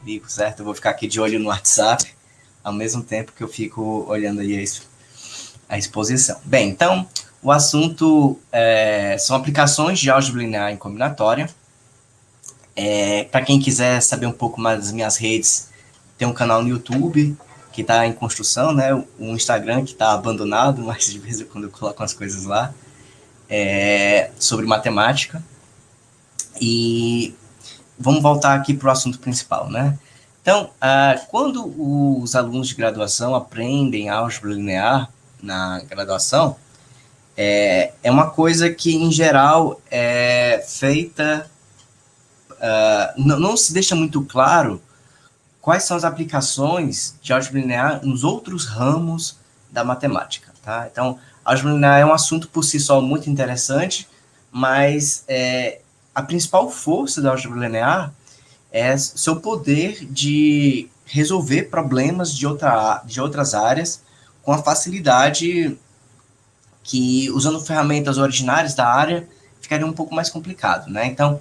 comigo, certo? Eu vou ficar aqui de olho no WhatsApp, ao mesmo tempo que eu fico olhando aí a exposição. Bem, então, o assunto são aplicações de álgebra linear em combinatória. Para quem quiser saber um pouco mais das minhas redes, tem um canal no YouTube que está em construção, né? Um Instagram que está abandonado, mas de vez em quando eu coloco umas coisas lá, sobre matemática. E vamos voltar aqui para o assunto principal, né? Então, quando os alunos de graduação aprendem álgebra linear na graduação, é uma coisa que, em geral, é feita... não se deixa muito claro quais são as aplicações de álgebra linear nos outros ramos da matemática, tá? Então, álgebra linear é um assunto por si só muito interessante, mas a principal força da álgebra linear é seu poder de resolver problemas de outras áreas com a facilidade que, usando ferramentas originárias da área, ficaria um pouco mais complicado, né? Então,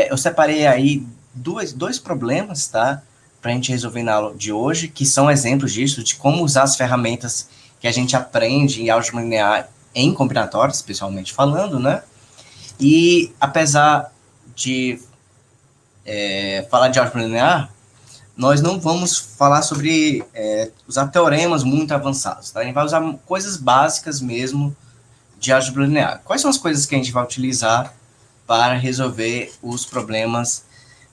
eu separei aí dois problemas, tá? Para a gente resolver na aula de hoje, que são exemplos disso, de como usar as ferramentas que a gente aprende em álgebra linear em combinatórios, especialmente falando, né? E, apesar de falar de álgebra linear, nós não vamos falar sobre usar teoremas muito avançados, tá? A gente vai usar coisas básicas mesmo de álgebra linear. Quais são as coisas que a gente vai utilizar para resolver os problemas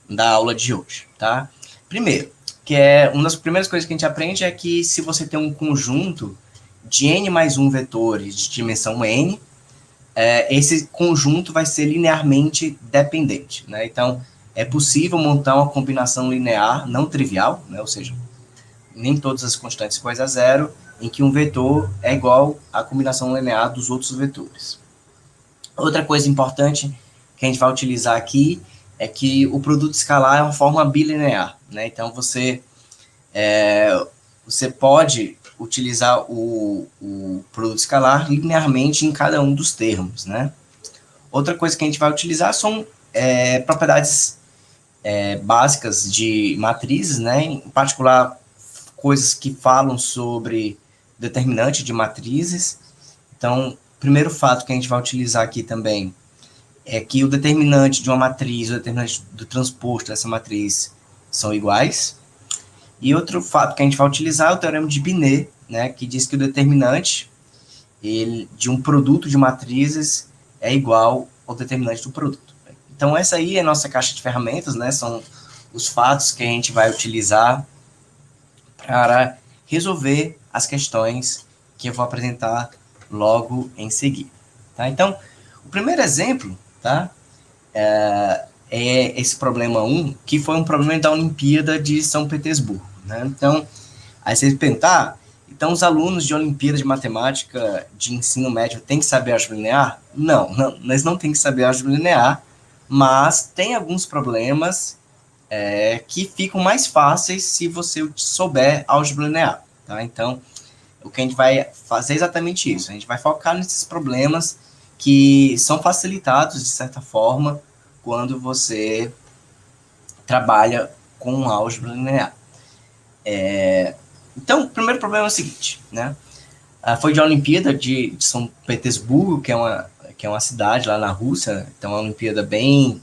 da aula de hoje, tá? Primeiro, que uma das primeiras coisas que a gente aprende é que se você tem um conjunto de n mais 1 vetores de dimensão n, esse conjunto vai ser linearmente dependente, né? Então, é possível montar uma combinação linear não trivial, né? Ou seja, nem todas as constantes iguais a zero, em que um vetor é igual à combinação linear dos outros vetores. Outra coisa importante que a gente vai utilizar aqui é que o produto escalar é uma forma bilinear, né? Então, você pode utilizar o produto escalar linearmente em cada um dos termos, né? Outra coisa que a gente vai utilizar são propriedades básicas de matrizes, né? Em particular, coisas que falam sobre determinante de matrizes. Então, o primeiro fato que a gente vai utilizar aqui também é que o determinante de uma matriz, o determinante do transposto dessa matriz são iguais. E outro fato que a gente vai utilizar é o teorema de Binet, né, que diz que o determinante de um produto de matrizes é igual ao determinante do produto. Então, essa aí é a nossa caixa de ferramentas, né, são os fatos que a gente vai utilizar para resolver as questões que eu vou apresentar logo em seguida. Tá? Então, o primeiro exemplo, tá, é esse problema 1, que foi um problema da Olimpíada de São Petersburgo. Né? Então, aí vocês pensam, então os alunos de Olimpíada de Matemática de ensino médio têm que saber álgebra linear? Não, eles não têm que saber álgebra linear, mas tem alguns problemas que ficam mais fáceis se você souber álgebra linear. Tá? Então, o que a gente vai fazer é exatamente isso. A gente vai focar nesses problemas que são facilitados, de certa forma, quando você trabalha com álgebra linear. Então, o primeiro problema é o seguinte, né? Foi de uma Olimpíada de São Petersburgo, que é uma cidade lá na Rússia, então é uma Olimpíada bem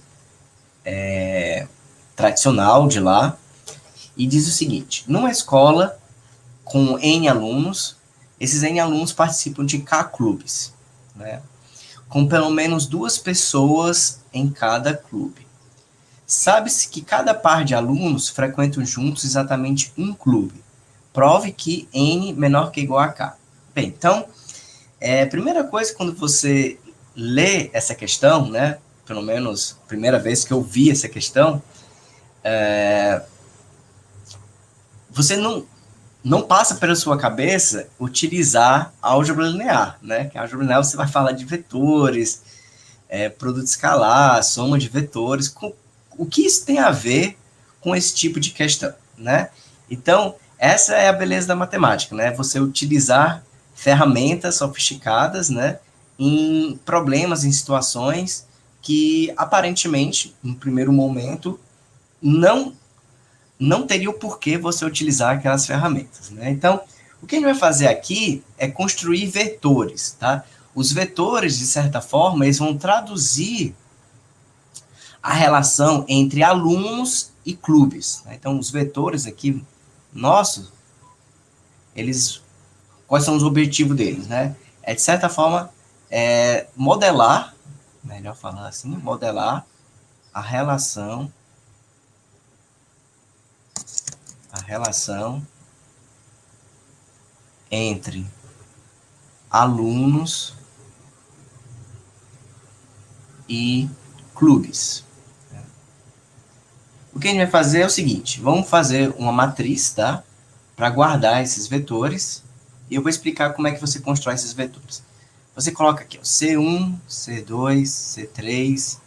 tradicional de lá, e diz o seguinte: numa escola com N alunos, esses N alunos participam de K clubes, né? Com pelo menos 2 pessoas em cada clube. Sabe-se que cada par de alunos frequentam juntos exatamente um clube. Prove que N menor que ou igual a K. Bem, então, a primeira coisa, quando você lê essa questão, né, pelo menos a primeira vez que eu vi essa questão, você não passa pela sua cabeça utilizar a álgebra linear, né? Que a álgebra linear você vai falar de vetores, produto escalar, soma de vetores, o que isso tem a ver com esse tipo de questão, né? Então, essa é a beleza da matemática, né? Você utilizar ferramentas sofisticadas, né, em problemas, em situações que, aparentemente, no primeiro momento, não não teria o porquê você utilizar aquelas ferramentas, né? Então, o que a gente vai fazer aqui é construir vetores, tá? Os vetores, de certa forma, eles vão traduzir a relação entre alunos e clubes, né? Então, os vetores aqui, nossos, eles, quais são os objetivos deles, né? É, de certa forma, modelar, melhor falar assim, modelar a relação entre alunos e clubes. O que a gente vai fazer é o seguinte, vamos fazer uma matriz, tá? Para guardar esses vetores, e eu vou explicar como é que você constrói esses vetores. Você coloca aqui, ó, C1, C2, C3,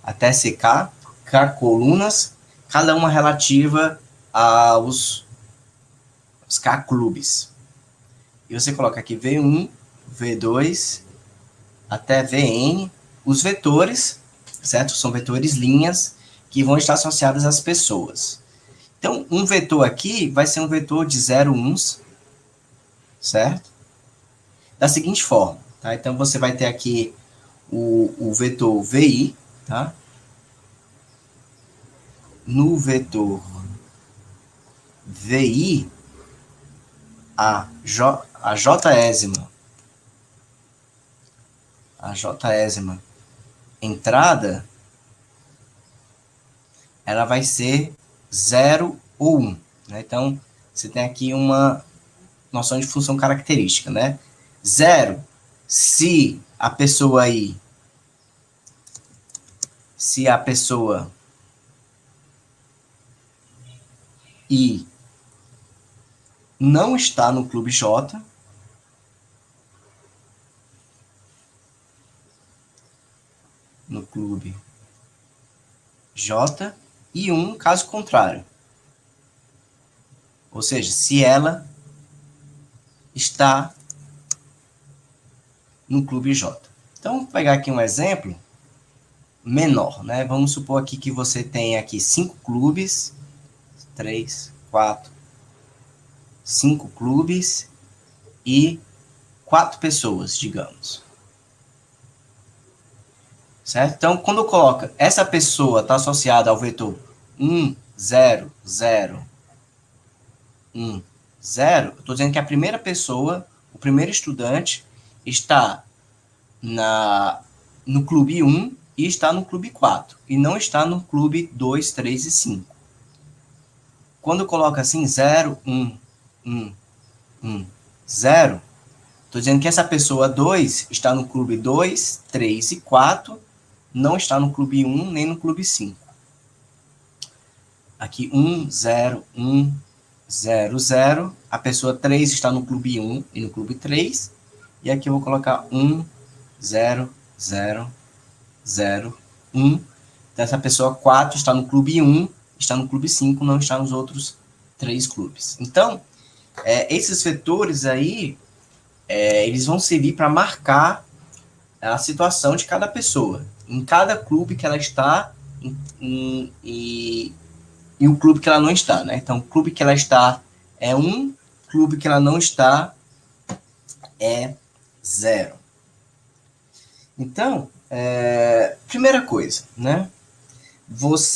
até CK, K colunas, cada uma relativa aos K clubes. E você coloca aqui V1, V2, até Vn, os vetores, certo? São vetores linhas que vão estar associados às pessoas. Então, um vetor aqui vai ser um vetor de 0 uns, certo? Da seguinte forma, tá? Então, você vai ter aqui o vetor VI, tá? No vetor VI, a jésima entrada, ela vai ser 0 ou 1. Né? Então, você tem aqui uma noção de função característica, né? 0, se a pessoa I não está no clube J, e 1, caso contrário. Ou seja, se ela está no clube J. Então, vou pegar aqui um exemplo menor, né? Vamos supor aqui que você tem aqui 5 clubes, 3, 4, 5 clubes e 4 pessoas, digamos. Certo? Então, quando coloca essa pessoa está associada ao vetor 1, 0, 0, 1, 0, eu estou dizendo que a primeira pessoa, o primeiro estudante, está no clube 1 e está no clube 4, e não está no clube 2, 3 e 5. Quando coloca assim 0, 1, 1, 1, 0, estou dizendo que essa pessoa 2 está no clube 2, 3 e 4, não está no clube 1 nem no clube 5. Aqui 1, 0, 1, 0, 0. A pessoa 3 está no clube 1 e no clube 3. E aqui eu vou colocar 1, 0, 0, 0, 1. Então, essa pessoa 4 está no clube 1, está no clube 5, não está nos outros 3 clubes. Então, esses vetores aí, eles vão servir para marcar a situação de cada pessoa, em cada clube que ela está e o clube que ela não está, né? Então, o clube que ela está é 1, clube que ela não está é 0. Então, primeira coisa, né? Vamos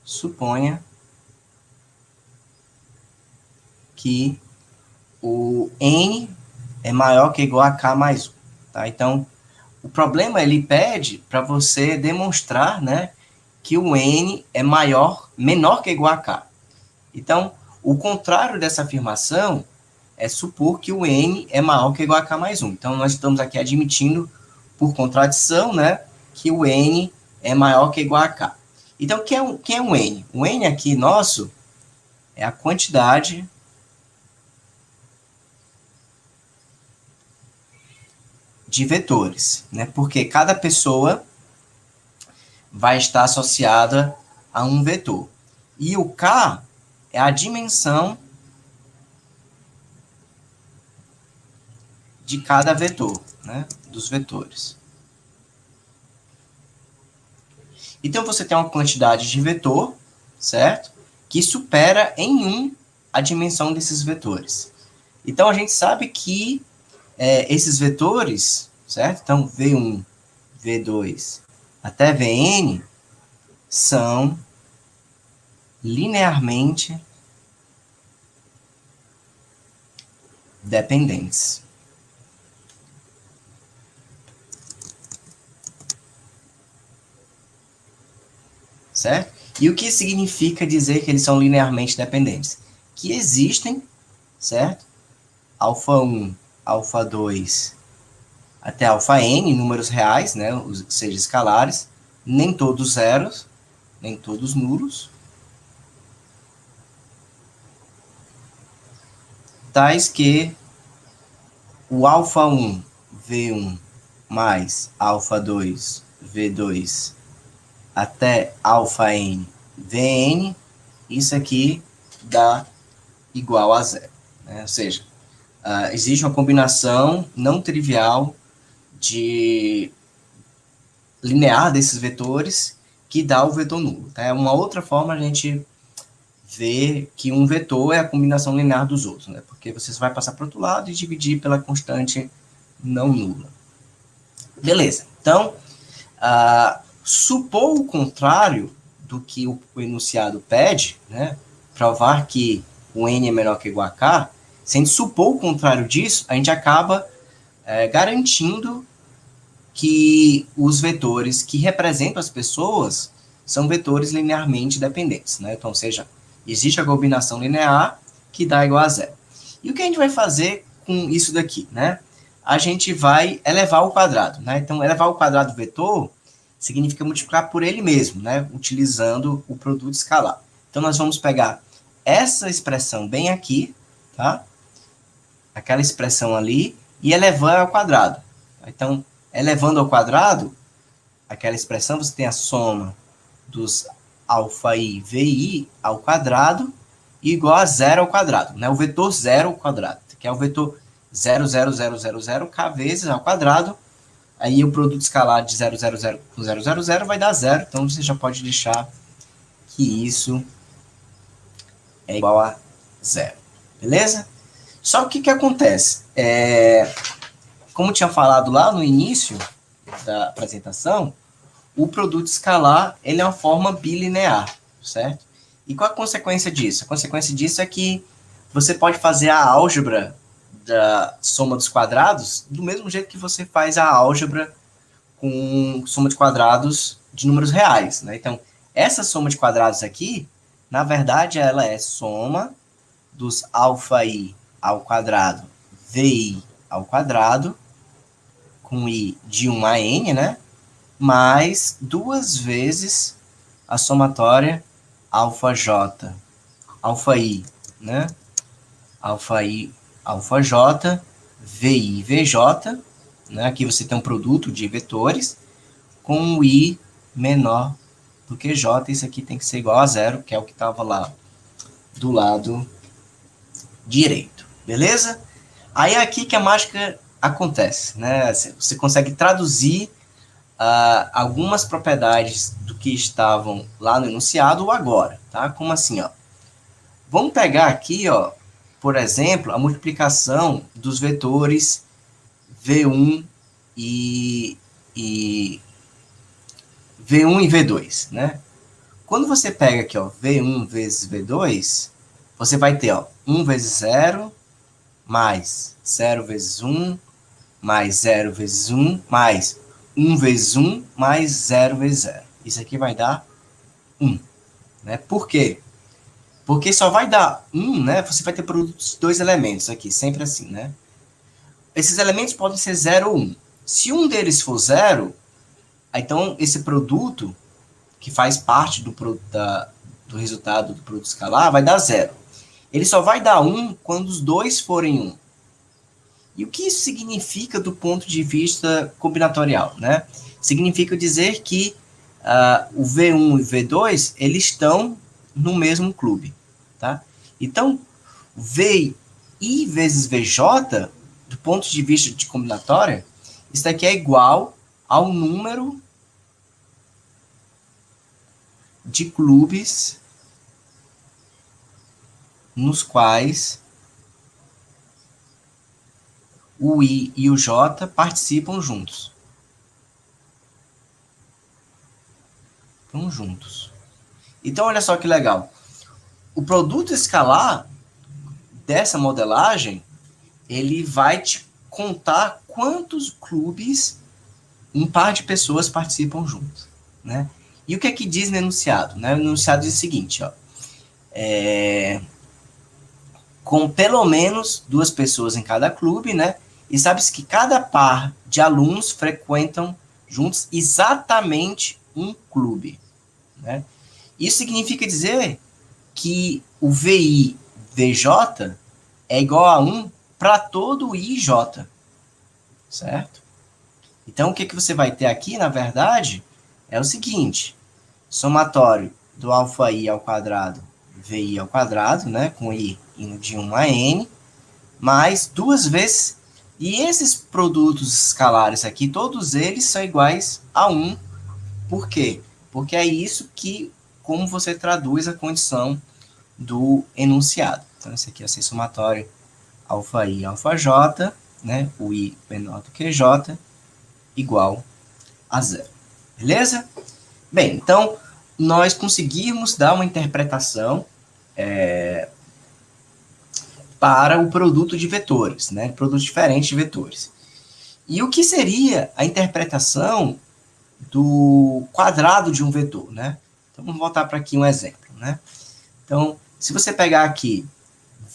suponha que o N é maior que ou igual a K mais 1, tá? Então, o problema, ele pede para você demonstrar, né, que o N é menor que ou igual a K. Então, o contrário dessa afirmação é supor que o N é maior que ou igual a K mais 1. Então, nós estamos aqui admitindo, por contradição, né, que o N é maior que ou igual a K. Então, quem é um N? O N aqui nosso é a quantidade de vetores, né? Porque cada pessoa vai estar associada a um vetor. E o K é a dimensão de cada vetor, né? Dos vetores. Então, você tem uma quantidade de vetor, certo? Que supera em 1 a dimensão desses vetores. Então, a gente sabe que esses vetores, certo? Então, V1, V2 até Vn são linearmente dependentes. Certo? E o que significa dizer que eles são linearmente dependentes? Que existem, certo? Alfa 1, alfa 2, até alfa n, números reais, né? Ou seja, escalares, nem todos zeros, nem todos nulos, tais que o alfa 1, V1, mais alfa 2, V2, até alfa n, Vn, isso aqui dá igual a zero. Né? Ou seja, existe uma combinação não trivial de linear desses vetores que dá o vetor nulo. Tá? É uma outra forma a gente ver que um vetor é a combinação linear dos outros, né? Porque você vai passar para o outro lado e dividir pela constante não nula. Beleza. Então, supor o contrário do que o enunciado pede, né? Provar que o n é menor que igual a k, se a gente supor o contrário disso, a gente acaba garantindo que os vetores que representam as pessoas são vetores linearmente dependentes, né? Então, ou seja, existe a combinação linear que dá igual a zero. E o que a gente vai fazer com isso daqui, né? A gente vai elevar o quadrado, né? Então, elevar o quadrado do vetor significa multiplicar por ele mesmo, né? Utilizando o produto escalar. Então, nós vamos pegar essa expressão bem aqui, tá? Aquela expressão ali, e elevar ao quadrado. Então, elevando ao quadrado, aquela expressão, você tem a soma dos alfa i, vi ao quadrado, igual a zero ao quadrado, né? O vetor zero ao quadrado, que é o vetor 0,0000 k vezes ao quadrado. Aí o produto escalar de 0,00 com 0,00 vai dar zero. Então, você já pode deixar que isso é igual a zero. Beleza? Só que o que acontece? Como tinha falado lá no início da apresentação, o produto escalar ele é uma forma bilinear, certo? E qual a consequência disso? A consequência disso é que você pode fazer a álgebra da soma dos quadrados do mesmo jeito que você faz a álgebra com soma de quadrados de números reais, né? Então, essa soma de quadrados aqui, na verdade, ela é soma dos alfa i ao quadrado, vi ao quadrado, com i de 1 a n, né? Mais 2 vezes a somatória alfa j, alfa i, né? Alfa i, alfa j, vi, vj, né? Aqui você tem um produto de vetores com o i menor do que j. Isso aqui tem que ser igual a zero, que é o que estava lá do lado direito, beleza? Aí é aqui que a mágica acontece, né? Você consegue traduzir algumas propriedades do que estavam lá no enunciado ou agora, tá? Como assim, ó? Vamos pegar aqui, ó, por exemplo, a multiplicação dos vetores V1 e V1 e V2, né? Quando você pega aqui, ó, V1 vezes V2, você vai ter, ó, 1 vezes 0, mais 0 vezes 1, mais 0 vezes 1, mais 1 vezes 1, mais 0 vezes 0. Isso aqui vai dar 1. Né? Por quê? Porque só vai dar 1, né? Você vai ter produtos de 2 elementos aqui, sempre assim, né? Esses elementos podem ser 0 ou 1. Se um deles for 0, então esse produto, que faz parte do resultado do produto escalar, vai dar 0. Ele só vai dar 1 quando os dois forem 1. E o que isso significa do ponto de vista combinatorial, né? Significa dizer que o V1 e o V2, eles estão no mesmo clube, tá? Então, VI vezes VJ, do ponto de vista de combinatória, isso daqui é igual ao número de clubes nos quais o I e o J participam juntos. Estão juntos. Então, olha só que legal. O produto escalar dessa modelagem, ele vai te contar quantos clubes um par de pessoas participam juntos, né? E o que é que diz no enunciado? Né? O enunciado diz o seguinte, ó, com pelo menos 2 pessoas em cada clube, né? E sabe-se que cada par de alunos frequentam juntos exatamente um clube, né? Isso significa dizer que o VI VJ é igual a 1 para todo o I e J, certo? Então, o que você vai ter aqui, na verdade, é o seguinte, somatório do alfa I ao quadrado, VI ao quadrado, né, com I indo de 1 a N, mais 2 vezes, e esses produtos escalares aqui, todos eles são iguais a 1. Por quê? Porque é isso que, como você traduz a condição do enunciado. Então, esse aqui é o somatório alfa I alfa J, né, o I menor do que J, igual a 0. Beleza? Bem, então, nós conseguimos dar uma interpretação para o produto de vetores, né? Produtos diferentes de vetores. E o que seria a interpretação do quadrado de um vetor, né? Então, vamos voltar para aqui um exemplo, né? Então, se você pegar aqui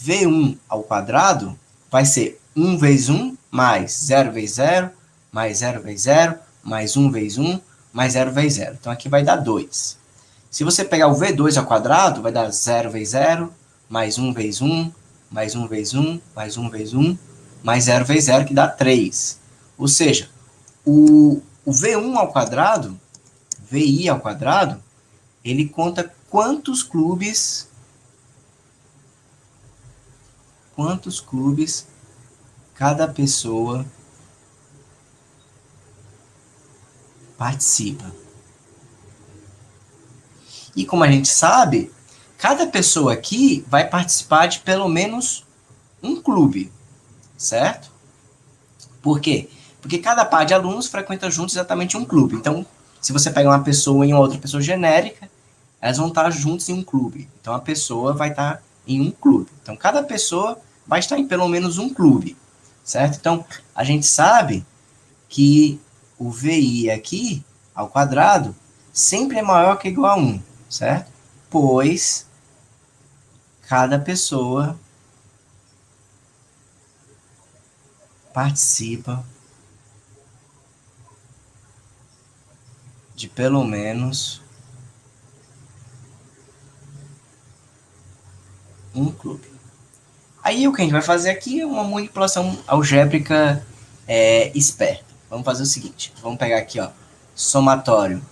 V1 ao quadrado, vai ser 1 vezes 1, mais 0 vezes 0, mais 0 vezes 0, mais 1 vezes 1, mais 0 vezes 0. Então, aqui vai dar 2. Se você pegar o V2 ao quadrado, vai dar 0 vezes 0, mais 1 vezes 1, mais 1 vezes 1, mais 1 vezes 1, mais 0 vezes 0, que dá 3. Ou seja, o V1 ao quadrado, VI ao quadrado, ele conta quantos clubes cada pessoa participa. E como a gente sabe, cada pessoa aqui vai participar de pelo menos um clube, certo? Por quê? Porque cada par de alunos frequenta juntos exatamente um clube. Então, se você pega uma pessoa e uma outra pessoa genérica, elas vão estar juntos em um clube. Então, a pessoa vai estar em um clube. Então, cada pessoa vai estar em pelo menos um clube, certo? Então, a gente sabe que o VI aqui, ao quadrado, sempre é maior que ou igual a 1, certo? Pois cada pessoa participa de pelo menos um clube. Aí o que a gente vai fazer aqui é uma manipulação algébrica esperta. Vamos fazer o seguinte, vamos pegar aqui, ó, somatório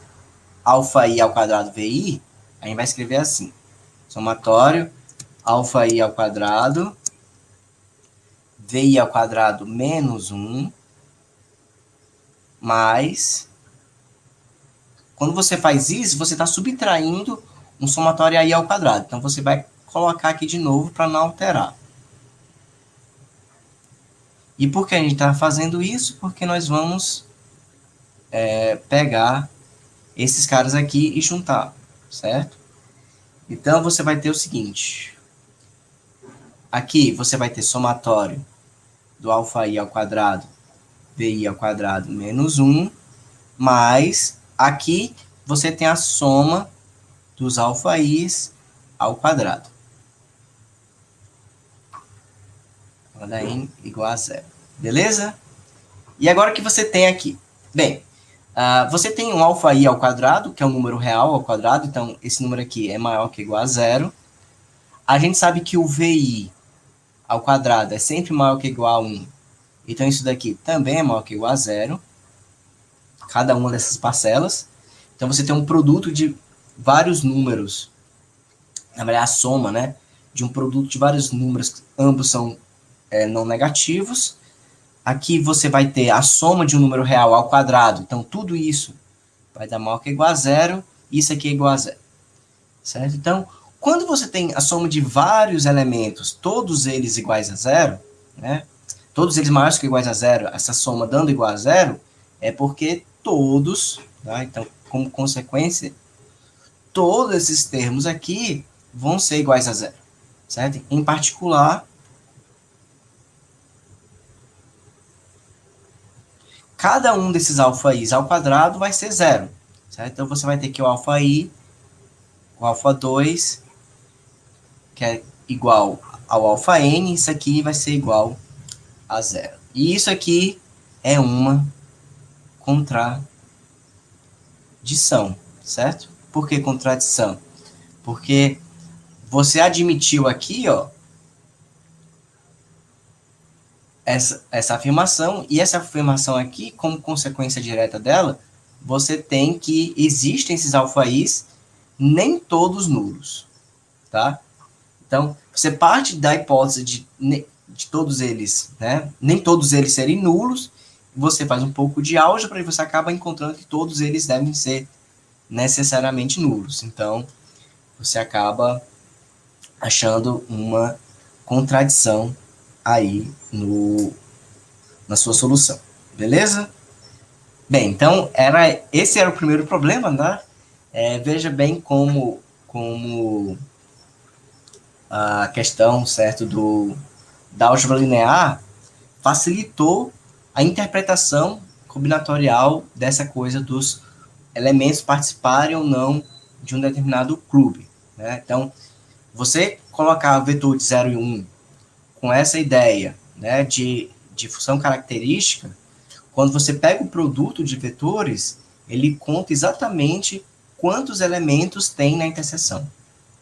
alfa I ao quadrado VI, a gente vai escrever assim, somatório alfa I ao quadrado, VI ao quadrado menos 1, mais, quando você faz isso, você está subtraindo um somatório I ao quadrado, então você vai colocar aqui de novo para não alterar. E por que a gente está fazendo isso? Porque nós vamos pegar esses caras aqui e juntar, certo? Então, você vai ter o seguinte. Aqui, você vai ter somatório do alfa I ao quadrado, VI ao quadrado menos 1, mais aqui você tem a soma dos alfa I's ao quadrado. Cada N igual a 0. Beleza? E agora o que você tem aqui? Bem, você tem um alfa I ao quadrado, que é um número real ao quadrado, então esse número aqui é maior que ou igual a 0. A gente sabe que o VI ao quadrado é sempre maior que ou igual a 1. Então isso daqui também é maior que ou igual a 0. Cada uma dessas parcelas. Então você tem um produto de vários números. Na verdade, a soma, né? De um produto de vários números, ambos são não negativos. Aqui você vai ter a soma de um número real ao quadrado. Então, tudo isso vai dar maior que ou igual a 0. Isso aqui é igual a 0. certo? Então, quando você tem a soma de vários elementos, todos eles iguais a zero, né? Todos eles maiores que ou iguais a zero, essa soma dando igual a zero, é porque todos, tá? Então, como consequência, todos esses termos aqui vão ser iguais a zero, certo? Em particular, cada um desses alfa i's ao quadrado vai ser zero, certo? Então, você vai ter que o alfa i, o alfa 2, que é igual ao alfa n, isso aqui vai ser igual a zero. E isso aqui é uma contradição, certo? Por que contradição? Porque você admitiu aqui, ó, essa afirmação, e essa afirmação aqui, como consequência direta dela, você tem que existem esses alfa-i's, nem todos nulos, tá? Então, você parte da hipótese de todos eles, né? Nem todos eles serem nulos, você faz um pouco de álgebra e você acaba encontrando que todos eles devem ser necessariamente nulos. Então, você acaba achando uma contradição aí na sua solução. Beleza? Bem, então, esse era o primeiro problema, né? Veja bem como a questão, certo, da álgebra linear facilitou a interpretação combinatorial dessa coisa dos elementos participarem ou não de um determinado clube, né? Então, você colocar o vetor de 0 e 1 com essa ideia, né, de função característica, quando você pega o produto de vetores, ele conta exatamente quantos elementos tem na interseção,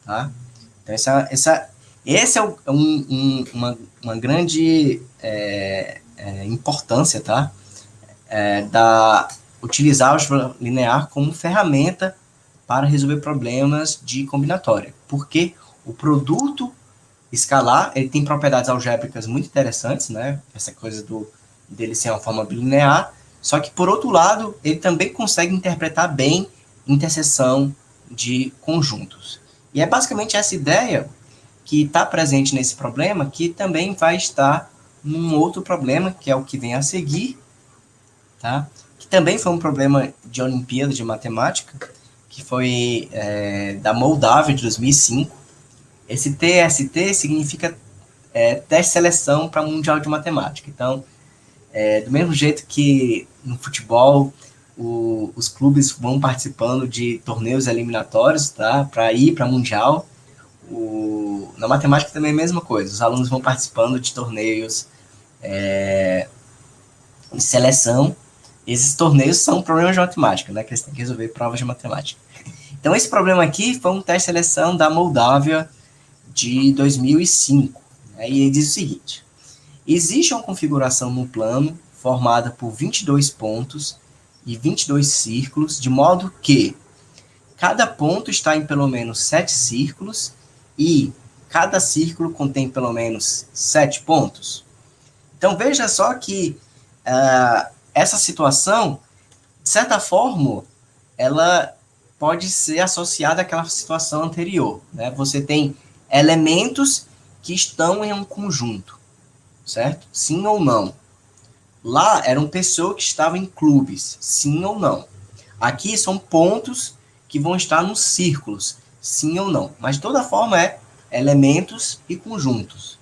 tá? Então, esse é uma grande importância, tá? Utilizar a álgebra linear como ferramenta para resolver problemas de combinatória, porque o produto escalar, ele tem propriedades algébricas muito interessantes, né? Essa coisa dele ser uma forma bilinear, só que, por outro lado, ele também consegue interpretar bem interseção de conjuntos. E é basicamente essa ideia que está presente nesse problema, que também vai estar num outro problema, que é o que vem a seguir, tá? Que também foi um problema de Olimpíada de Matemática, que foi da Moldávia, de 2005. Esse TST significa teste de seleção para o Mundial de Matemática. Então, do mesmo jeito que no futebol os clubes vão participando de torneios eliminatórios, tá, para ir para Mundial, na matemática também é a mesma coisa. Os alunos vão participando de torneios de seleção. Esses torneios são problemas de matemática, né, que eles têm que resolver provas de matemática. Então, esse problema aqui foi um teste de seleção da Moldávia de 2005. Né, e ele diz o seguinte: existe uma configuração no plano formada por 22 pontos e 22 círculos, de modo que cada ponto está em pelo menos 7 círculos e cada círculo contém pelo menos 7 pontos. Então, veja só que essa situação, de certa forma, ela pode ser associada àquela situação anterior, né? Você tem elementos que estão em um conjunto, certo? Sim ou não. Lá eram pessoas que estavam em clubes, sim ou não. Aqui são pontos que vão estar nos círculos, sim ou não. Mas de toda forma é elementos e conjuntos.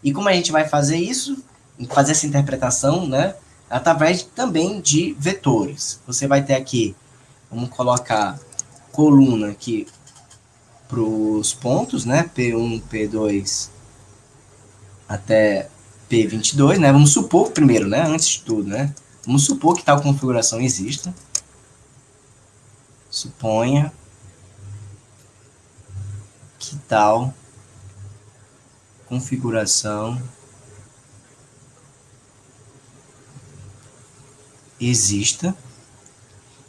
E como a gente vai fazer isso? Fazer essa interpretação, né? Através também de vetores. Você vai ter aqui, vamos colocar coluna aqui para os pontos, né? P1, P2 até P22, né? Vamos supor primeiro, né? Antes de tudo, né? Vamos supor que tal configuração exista. Suponha que tal configuração exista.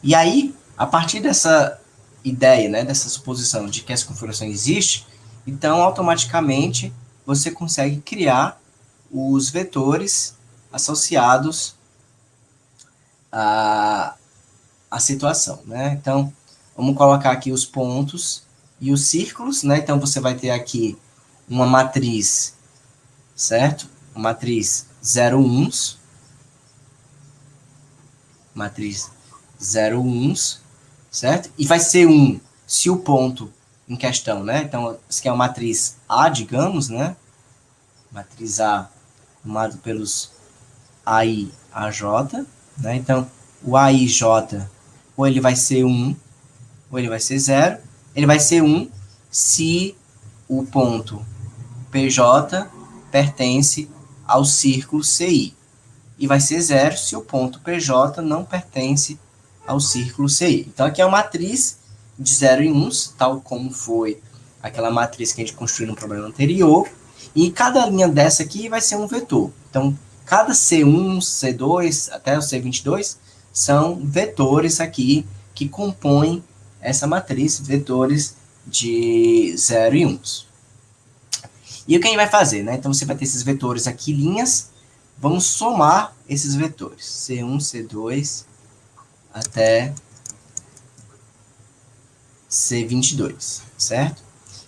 E aí, a partir dessa ideia, né, dessa suposição de que essa configuração existe, então automaticamente você consegue criar os vetores associados à situação, né? Então, Vamos colocar aqui os pontos e os círculos, né? Então, você vai ter aqui uma matriz, certo? Uma matriz 0, 1, matriz 0, 1, certo? E vai ser 1 se o ponto em questão, né? Então, isso aqui é uma matriz A, digamos, né? Matriz A formado pelos AI, AJ, né? Então, o AIJ, ou ele vai ser 1, ou ele vai ser 0. Ele vai ser 1 se o ponto PJ pertence ao círculo CI. E vai ser 0 se o ponto PJ não pertence ao círculo CI. Então, aqui é uma matriz de 0 e 1, tal como foi aquela matriz que a gente construiu no problema anterior. E cada linha dessa aqui vai ser um vetor. Então, cada C1, C2, até o C22, são vetores aqui que compõem essa matriz, vetores de 0 e 1. E o que a gente vai fazer, né? Então, você vai ter esses vetores aqui, linhas. Vamos somar esses vetores. C1, C2, até C22, certo?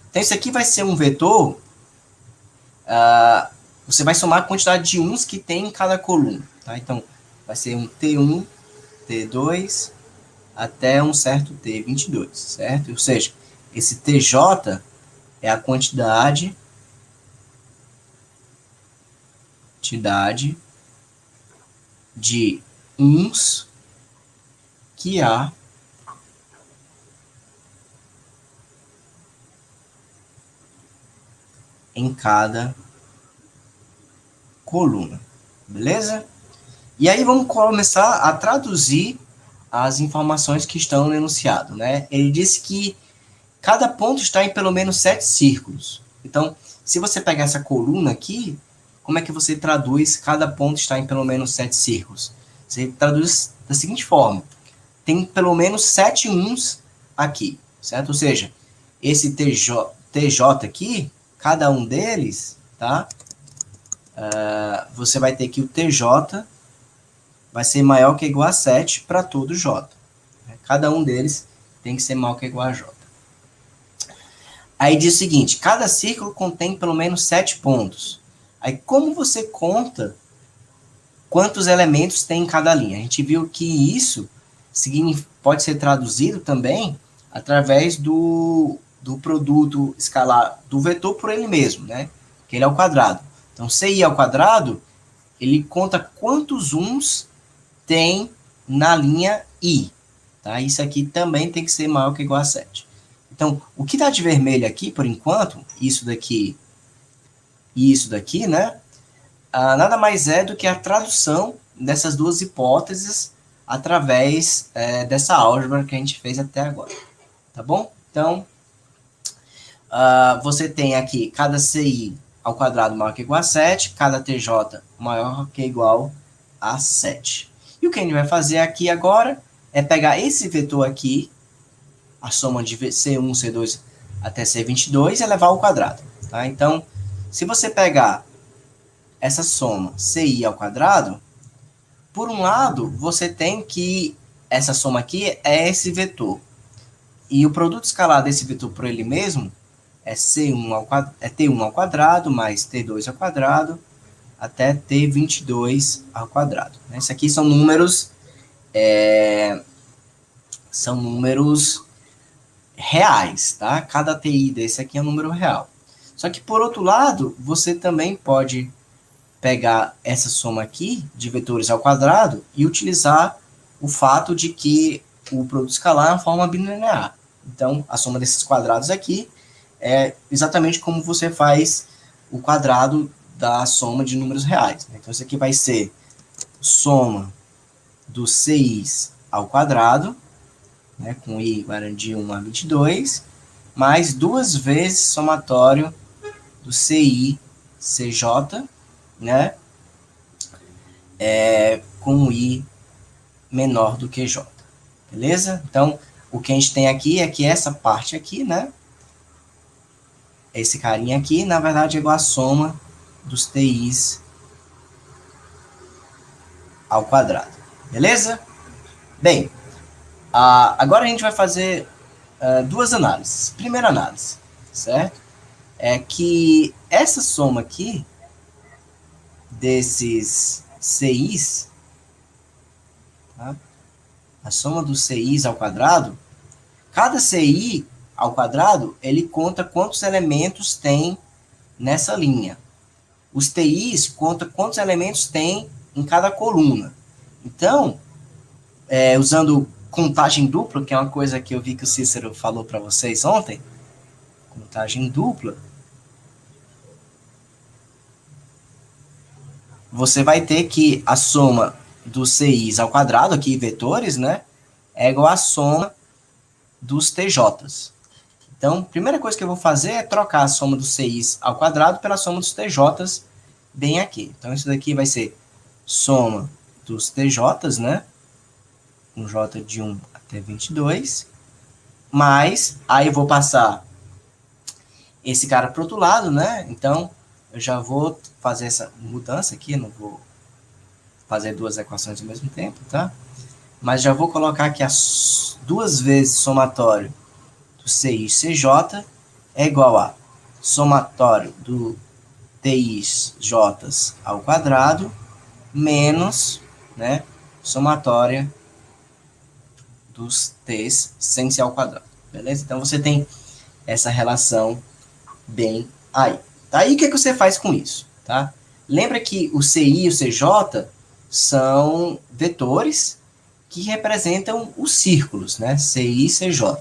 Então, isso aqui vai ser um vetor. Você vai somar a quantidade de 1s que tem em cada coluna. Tá? Então, vai ser um T1, T2, até um certo T22, certo? Ou seja, esse TJ é a quantidade de 1s que há em cada coluna, beleza? E aí vamos começar a traduzir as informações que estão no enunciado, né? Ele disse que cada ponto está em pelo menos 7 círculos. Então, se você pegar essa coluna aqui, como é que você traduz cada ponto está em pelo menos 7 círculos? Você traduz da seguinte forma: tem pelo menos 7 1s aqui, certo? Ou seja, esse TJ aqui, cada um deles, tá? Você vai ter que o TJ vai ser maior que ou igual a 7 para todo J. Cada um deles tem que ser maior que ou igual a J. Aí diz o seguinte: cada círculo contém pelo menos 7 pontos. Aí como você conta quantos elementos tem em cada linha? A gente viu que isso pode ser traduzido também através do produto escalar do vetor por ele mesmo, né? Que ele é o quadrado. Então, CI ao quadrado, ele conta quantos 1s tem na linha I. Tá? Isso aqui também tem que ser maior que ou igual a 7. Então, o que está de vermelho aqui, por enquanto, isso daqui e isso daqui, né? Nada mais é do que a tradução dessas duas hipóteses através dessa álgebra que a gente fez até agora. Tá bom? Então, você tem aqui cada CI ao quadrado maior que ou igual a 7, cada TJ maior que ou igual a 7. E o que a gente vai fazer aqui agora é pegar esse vetor aqui, a soma de C1, C2 até C22, e elevar ao quadrado. Tá? Então, se você pegar essa soma CI ao quadrado, por um lado, você tem que essa soma aqui é esse vetor. E o produto escalar desse vetor por ele mesmo é T1 ao quadrado mais T2 ao quadrado até T22 ao quadrado. Esses aqui são números reais, tá? Cada TI desse aqui é um número real. Só que, por outro lado, você também pode pegar essa soma aqui de vetores ao quadrado e utilizar o fato de que o produto escalar é uma forma bilinear. Então, a soma desses quadrados aqui é exatamente como você faz o quadrado da soma de números reais. Então, isso aqui vai ser soma dos CIs ao quadrado, né, com I variando de 1 a 22, mais 2 vezes somatório do CI, CJ, né, com I menor do que J. Beleza? Então, o que a gente tem aqui é que essa parte aqui, né, esse carinha aqui, na verdade, é igual a soma dos TIs ao quadrado. Beleza? Bem, agora a gente vai fazer duas análises. Primeira análise, certo? É que essa soma aqui, desses CIs, tá? A soma dos CIs ao quadrado, cada CI ao quadrado, ele conta quantos elementos tem nessa linha. Os TIs conta quantos elementos tem em cada coluna. Então, usando contagem dupla, que é uma coisa que eu vi que o Cícero falou para vocês ontem, contagem dupla, você vai ter que a soma dos CIs ao quadrado, aqui vetores, né, é igual à soma dos TJs. Então, a primeira coisa que eu vou fazer é trocar a soma dos CIs ao quadrado pela soma dos TJs bem aqui. Então, isso daqui vai ser soma dos TJs, né, um J de 1 até 22, mais, aí eu vou passar esse cara para o outro lado, né, então eu já vou fazer essa mudança aqui, não vou fazer duas equações ao mesmo tempo, tá? Mas já vou colocar aqui as duas vezes somatório do CI CJ é igual a somatório do TIs J ao quadrado menos, né, somatória dos T's sem ser ao quadrado, beleza? Então você tem essa relação bem aí. Aí o que, que você faz com isso, tá? Lembra que o CI e o CJ são vetores que representam os círculos, né? CI e CJ.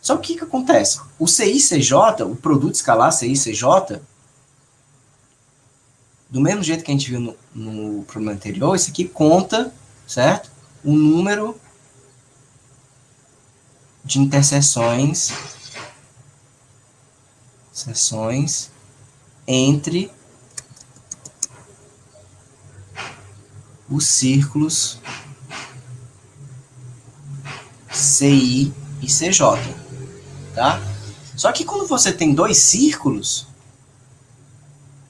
Só que o que acontece? O CI e CJ, o produto escalar CI e CJ, do mesmo jeito que a gente viu no problema anterior, isso aqui conta, certo? O número de interseções entre os círculos CI e CJ, tá? Só que quando você tem dois círculos,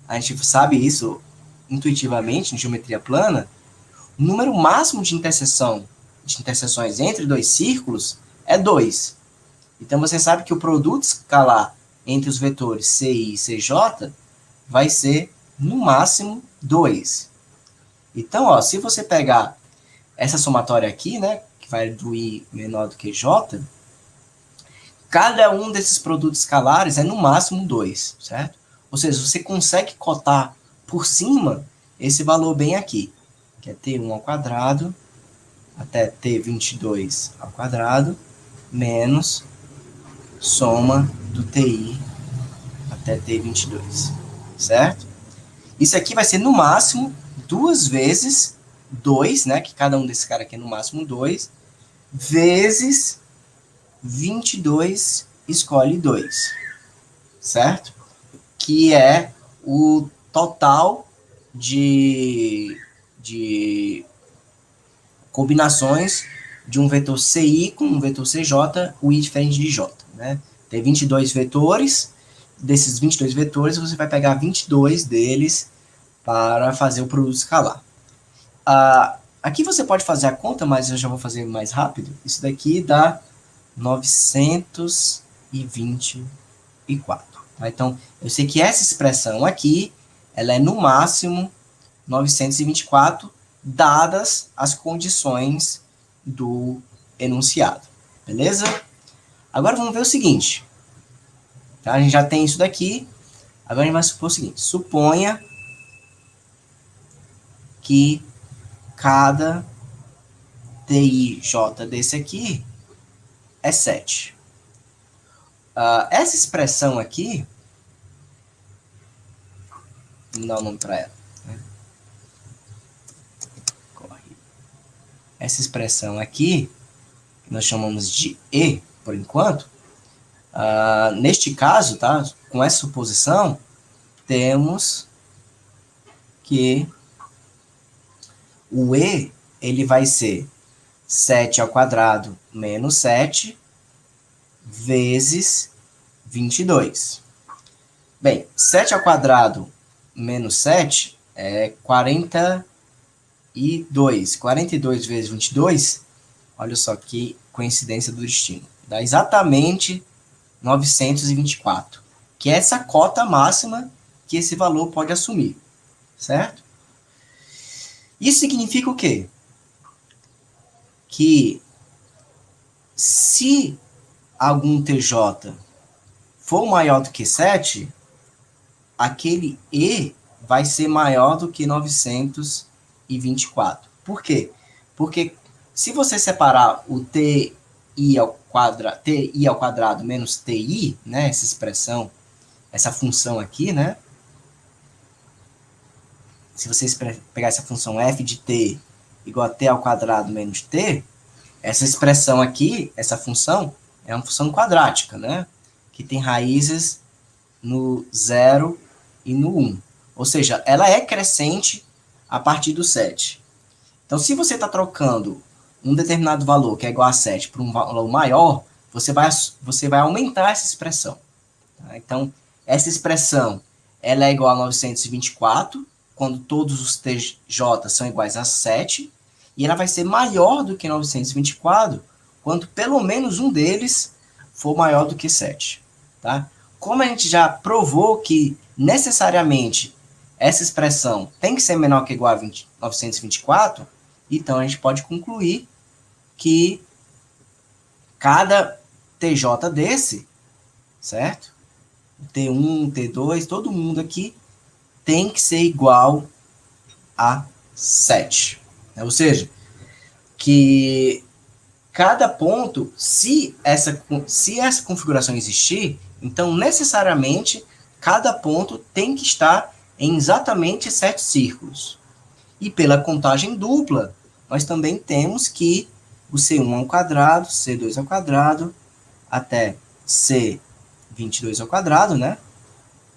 a gente sabe isso intuitivamente em geometria plana, o número máximo de interseções entre dois círculos é 2. Então você sabe que o produto escalar entre os vetores CI e CJ vai ser no máximo 2. Então, ó, se você pegar essa somatória aqui, né, que vai do I menor do que J, cada um desses produtos escalares é no máximo 2, certo? Ou seja, você consegue cotar por cima esse valor bem aqui, que é T1 ao quadrado até T22 ao quadrado, menos soma do TI até T22, certo? Isso aqui vai ser no máximo 2 vezes 2, né, que cada um desses caras aqui é no máximo 2, vezes 22 escolhe 2, certo? Que é o total de combinações de um vetor CI com um vetor CJ, o I diferente de J, né? Tem 22 vetores, desses 22 vetores você vai pegar 22 deles para fazer o produto escalar. Aqui você pode fazer a conta, mas eu já vou fazer mais rápido. Isso daqui dá 924. Tá? Então, eu sei que essa expressão aqui, ela é no máximo 924, dadas as condições do enunciado. Beleza? Agora vamos ver o seguinte. Tá? A gente já tem isso daqui. Agora a gente vai supor o seguinte. Suponha que cada TIJ desse aqui é 7. Essa expressão aqui, vamos dar um nome para ela. Né? Essa expressão aqui, que nós chamamos de E, por enquanto, neste caso, tá, com essa suposição, temos que o E, ele vai ser 7 ao quadrado menos 7 vezes 22. Bem, 7 ao quadrado menos 7 é 42. 42 vezes 22, olha só que coincidência do destino. Dá exatamente 924, que é essa cota máxima que esse valor pode assumir, certo? Isso significa o quê? Que se algum TJ for maior do que 7, aquele E vai ser maior do que 924. Por quê? Porque se você separar o TI ao quadrado menos TI, né, essa expressão, essa função aqui, né, se você pegar essa função f de t igual a t ao quadrado menos t, essa expressão aqui, essa função, é uma função quadrática, né, que tem raízes no 0 e no 1. Ou seja, ela é crescente a partir do 7. Então, se você está trocando um determinado valor, que é igual a 7, por um valor maior, você vai aumentar essa expressão. Tá? Então, essa expressão ela é igual a 924, quando todos os TJ são iguais a 7, e ela vai ser maior do que 924, quando pelo menos um deles for maior do que 7. Tá? Como a gente já provou que necessariamente essa expressão tem que ser menor que igual a 924, então a gente pode concluir que cada TJ desse, certo? T1, T2, todo mundo aqui tem que ser igual a 7. Ou seja, que cada ponto, se essa configuração existir, então necessariamente cada ponto tem que estar em exatamente 7 círculos. E pela contagem dupla, nós também temos que o C1 ao quadrado, C2 ao quadrado, até C22 ao quadrado, né?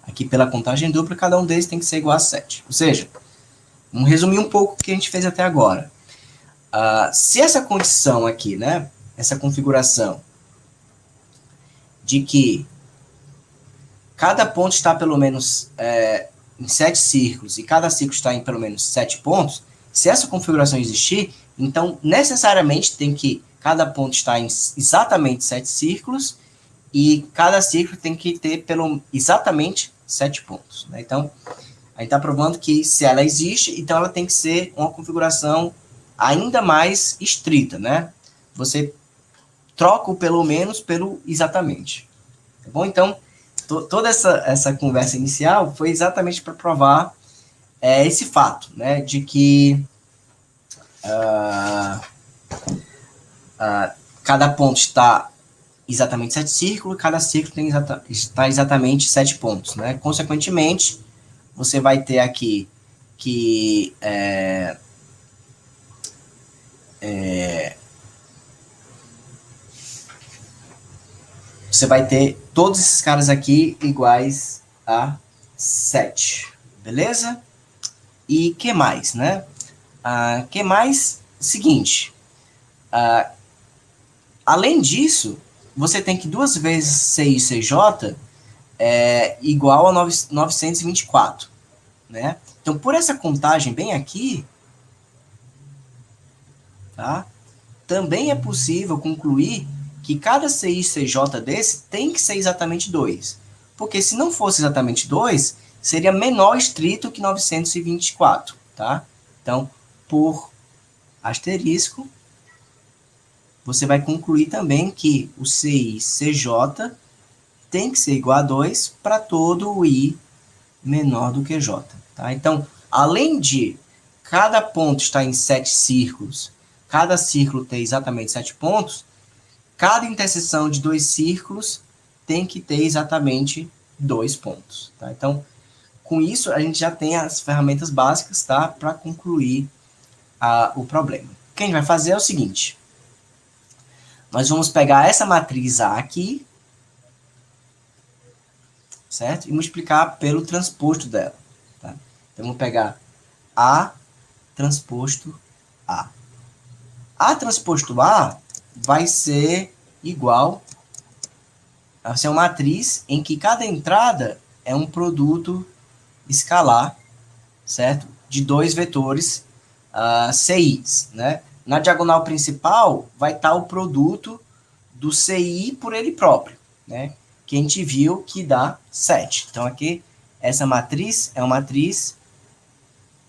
Aqui pela contagem dupla, cada um deles tem que ser igual a 7. Ou seja, vamos resumir um pouco o que a gente fez até agora. Se essa condição aqui, né, essa configuração de que cada ponto está pelo menos em 7 círculos e cada círculo está em pelo menos 7 pontos, se essa configuração existir, então necessariamente tem que cada ponto estar em exatamente 7 círculos e cada círculo tem que ter exatamente 7 pontos. Né? Então, a gente está provando que se ela existe, então ela tem que ser uma configuração ainda mais estrita, né? Você troca o pelo menos pelo exatamente. Tá bom? Então, toda essa conversa inicial foi exatamente para provar esse fato, né? De que cada ponto está exatamente 7 círculos, cada círculo está exatamente 7 pontos, né? Consequentemente, você vai ter aqui que você vai ter todos esses caras aqui iguais a 7, beleza? E que mais, né? Que mais? Seguinte, além disso, você tem que 2 vezes CI e CJ igual a 924, né? Então, por essa contagem bem aqui, tá? Também é possível concluir que cada CI e CJ desse tem que ser exatamente 2. Porque se não fosse exatamente 2, seria menor estrito que 924, tá? Então, por asterisco, você vai concluir também que o CI e CJ tem que ser igual a 2 para todo o I menor do que J. Tá? Então, além de cada ponto estar em 7 círculos, cada círculo ter exatamente 7 pontos, cada interseção de 2 círculos tem que ter exatamente 2 pontos. Tá? Então, com isso, a gente já tem as ferramentas básicas, tá, para concluir o problema. O que a gente vai fazer é o seguinte. Nós vamos pegar essa matriz A aqui, certo? E multiplicar pelo transposto dela. Tá? Então, vamos pegar A transposto A. A transposto A vai ser igual a ser uma matriz em que cada entrada é um produto escalar, certo? De 2 vetores CIs, né? Na diagonal principal vai estar o produto do CI por ele próprio, né? Que a gente viu que dá 7. Então, aqui, essa matriz é uma matriz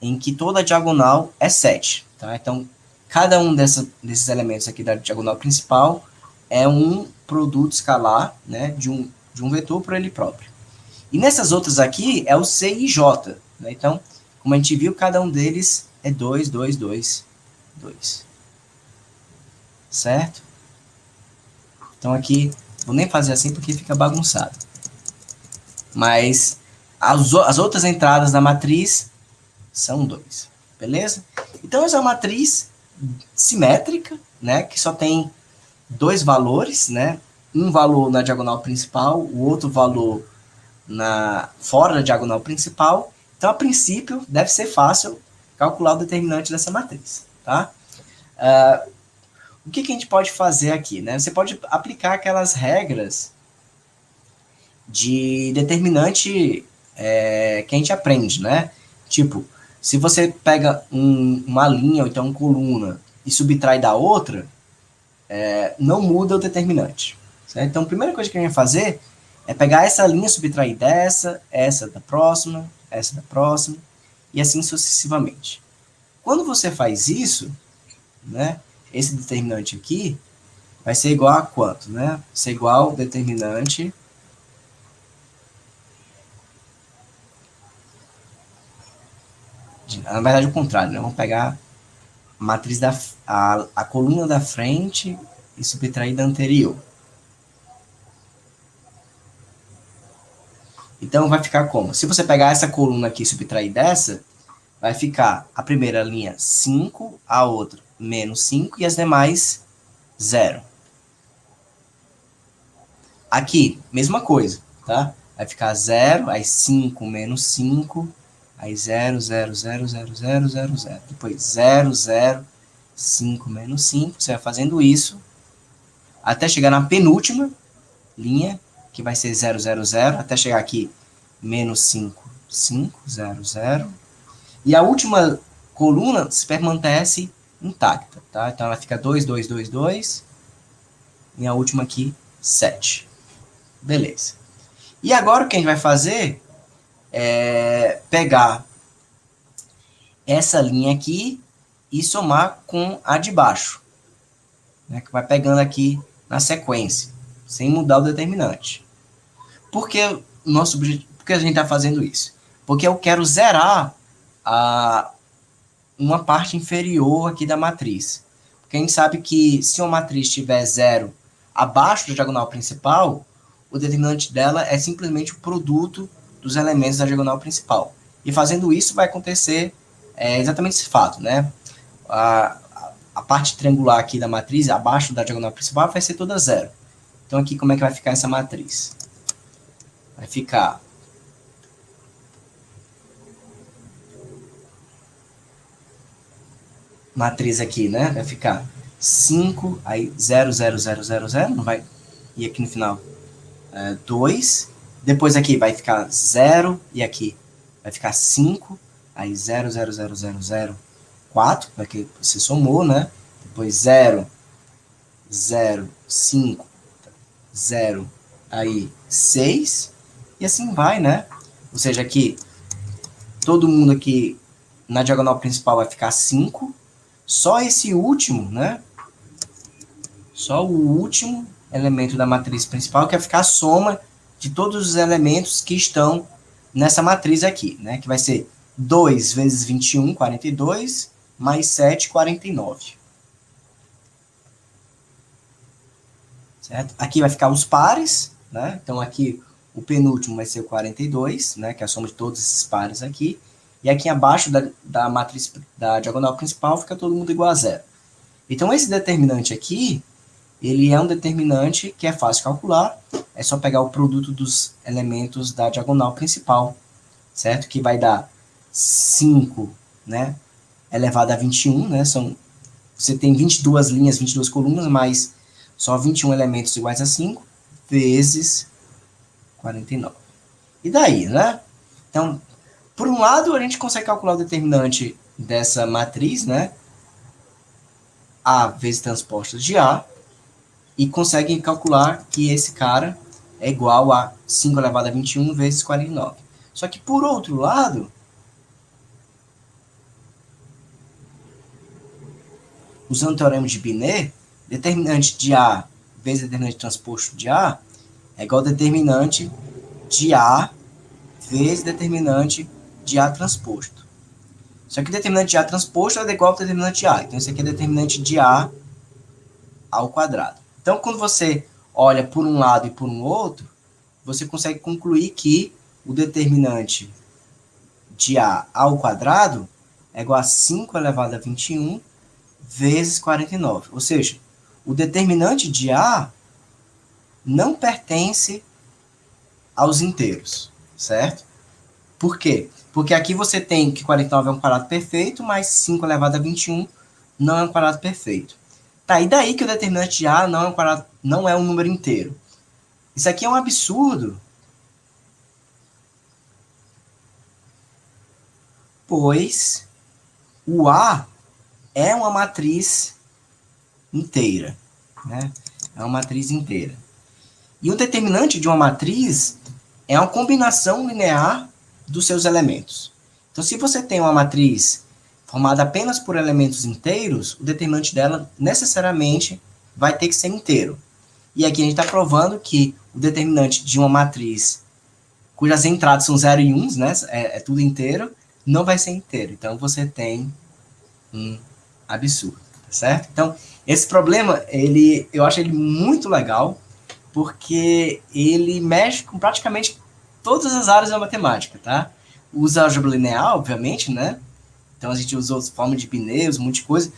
em que toda diagonal é 7. Tá? Então, cada um desses elementos aqui da diagonal principal é um produto escalar, né, de um vetor por ele próprio. E nessas outras aqui é o C e J. Né? Então, como a gente viu, cada um deles é 2, 2, 2, 2. Certo? Então aqui, vou nem fazer assim porque fica bagunçado. Mas as outras entradas da matriz são 2. Beleza? Então essa é uma matriz simétrica, né? Que só tem 2 valores, né? Um valor na diagonal principal, o outro valor fora da diagonal principal. Então, a princípio, deve ser fácil calcular o determinante dessa matriz. Tá? O que a gente pode fazer aqui? Né? Você pode aplicar aquelas regras de determinante que a gente aprende, né? Tipo, se você pega uma linha ou então uma coluna e subtrai da outra, não muda o determinante. Certo? Então, a primeira coisa que a gente vai fazer é pegar essa linha, subtrair dessa, essa da próxima, e assim sucessivamente. Quando você faz isso, né, esse determinante aqui vai ser igual a quanto? Né? Vai ser igual ao determinante na verdade, o contrário, né? Vamos pegar a matriz a coluna da frente e subtrair da anterior. Então, vai ficar como? Se você pegar essa coluna aqui e subtrair dessa, vai ficar a primeira linha 5, a outra menos 5 e as demais 0. Aqui, mesma coisa, tá? Vai ficar 0, aí 5 menos 5, aí 0, 0, 0, 0, 0, 0, 0. Depois 0, 0, 5 menos 5. Você vai fazendo isso até chegar na penúltima linha, que vai ser 0, 0, 0, até chegar aqui, menos 5, 5, 0, 0. E a última coluna se permanece intacta, tá? Então, ela fica 2, 2, 2, 2. E a última aqui, 7. Beleza. E agora o que a gente vai fazer é pegar essa linha aqui e somar com a de baixo, né? Que vai pegando aqui na sequência, sem mudar o determinante. Por que a gente está fazendo isso? Porque eu quero zerar uma parte inferior aqui da matriz. Porque a gente sabe que se uma matriz tiver 0 abaixo da diagonal principal, o determinante dela é simplesmente o produto dos elementos da diagonal principal. E fazendo isso vai acontecer exatamente esse fato, né? A parte triangular aqui da matriz, abaixo da diagonal principal, vai ser toda 0. Então aqui como é que vai ficar essa matriz? Vai ficar matriz aqui, né? Vai ficar 5, aí 0, 0, 0, 0, 0, não vai... E aqui no final, 2. Depois aqui vai ficar 0, e aqui vai ficar 5, aí 0, 0, 0, 0, 0, 4, porque você somou, né? Depois 0, 0, 5, 0, aí 6, e assim vai, né? Ou seja, aqui, todo mundo aqui na diagonal principal vai ficar 5, só esse último, né? Só o último elemento da matriz principal que vai ficar a soma de todos os elementos que estão nessa matriz aqui, né? Que vai ser 2 vezes 21, 42, mais 7, 49. Certo? Aqui vai ficar os pares, né? Então aqui o penúltimo vai ser o 42, né? Que é a soma de todos esses pares aqui. E aqui abaixo da matriz da diagonal principal fica todo mundo igual a 0. Então esse determinante aqui, ele é um determinante que é fácil calcular. É só pegar o produto dos elementos da diagonal principal, certo? Que vai dar 5, né? Elevado a 21, né? Você tem 22 linhas, 22 colunas, mas só 21 elementos iguais a 5, vezes 49. E daí, né? Então, por um lado, a gente consegue calcular o determinante dessa matriz, né? A vezes transpostas de A. e conseguem calcular que esse cara é igual a 5 elevado a 21 vezes 49. Só que, por outro lado, usando o teorema de Binet, determinante de A vezes determinante transposto de A é igual a determinante de A vezes determinante de A transposto. Só que o determinante de A transposto é igual ao determinante de A. Então, isso aqui é determinante de A ao quadrado. Então, quando você olha por um lado e por um outro, você consegue concluir que o determinante de A ao quadrado é igual a 5 elevado a 21 vezes 49. Ou seja, o determinante de A não pertence aos inteiros, certo? Por quê? Porque aqui você tem que 49 é um quadrado perfeito, mais 5 elevado a 21 não é um quadrado perfeito. Tá, e daí que o determinante de A não é um quadrado, não é um número inteiro. Isso aqui é um absurdo, pois o A é uma matriz inteira, né? É uma matriz inteira. E o determinante de uma matriz é uma combinação linear dos seus elementos. Então, se você tem uma matriz formada apenas por elementos inteiros, o determinante dela necessariamente vai ter que ser inteiro. E aqui a gente está provando que o determinante de uma matriz cujas entradas são 0 e 1, né, é tudo inteiro, não vai ser inteiro. Então, você tem um absurdo, tá certo? Então, esse problema, eu acho ele muito legal, porque ele mexe com praticamente todas as áreas da matemática, tá? Usa álgebra linear, obviamente, né? Então, a gente usou forma de Binet, um monte de coisa.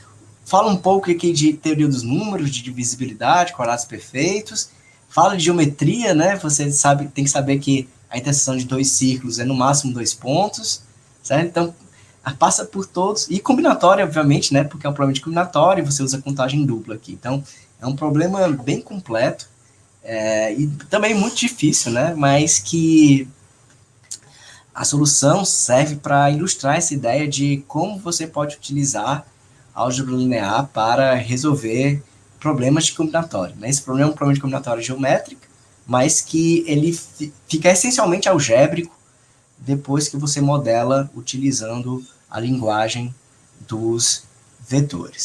Fala um pouco aqui de teoria dos números, de divisibilidade, quadrados perfeitos. Fala de geometria, né? Você sabe, tem que saber que a interseção de dois círculos é no máximo 2 pontos, certo? Então, passa por todos. E combinatória, obviamente, né? Porque é um problema de combinatória e você usa contagem dupla aqui. Então, é um problema bem completo e também muito difícil, né? Mas que a solução serve para ilustrar essa ideia de como você pode utilizar a álgebra linear para resolver problemas de combinatória. Né? Esse problema é um problema de combinatória geométrica, mas que ele fica essencialmente algébrico depois que você modela utilizando a linguagem dos vetores.